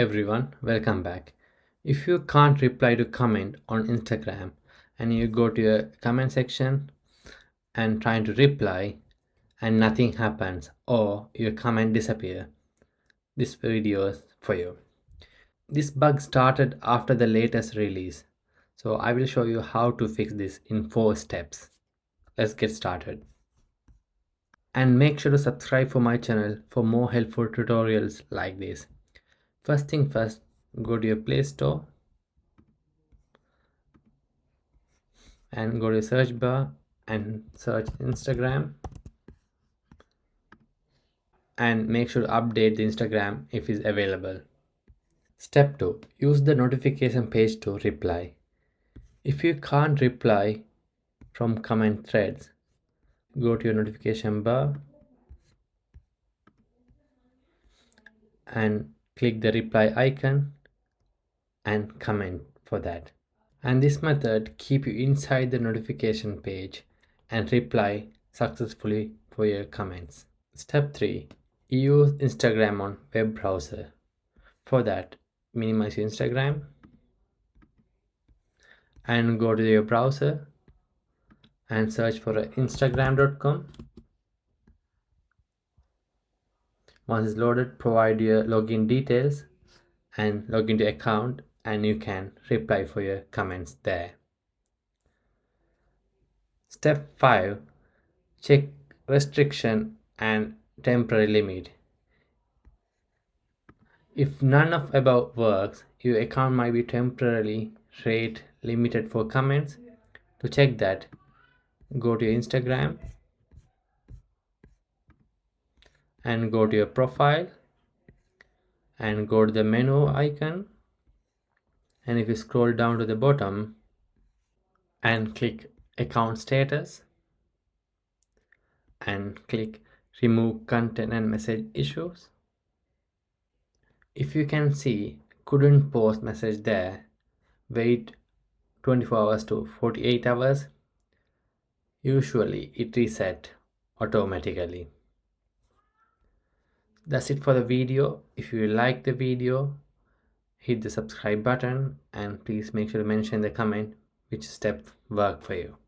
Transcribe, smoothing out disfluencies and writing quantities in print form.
Everyone, welcome back. If you can't reply to comment on Instagram and you go to your comment section and trying to reply and nothing happens or your comment disappear, this video is for you. This bug started after the latest release, so I will show you how to fix this in 4 steps. Let's get started. And make sure to subscribe for my channel for more helpful tutorials like this. First thing first, go to your Play Store and go to search bar and search Instagram and make sure to update the Instagram if it's available. Step 2. Use the notification page to reply. If you can't reply from comment threads, go to your notification bar and click the reply icon and comment for that. And this method keep you inside the notification page and reply successfully for your comments. Step 3. Use Instagram on web browser. For that, minimize your Instagram and go to your browser and search for instagram.com. Once it's loaded, provide your login details and log into account and you can reply for your comments there. Step 5. Check restriction and temporary limit. If none of above works, your account might be temporarily rate limited for comments. To check that, go to your Instagram and go to your profile and go to the menu icon, and if you scroll down to the bottom and click account status and click remove content and message issues. If you can see couldn't post message there, wait 24 hours to 48 hours. Usually it reset automatically. That's it for the video. If you like the video, hit the subscribe button and please make sure to mention in the comment which step worked for you.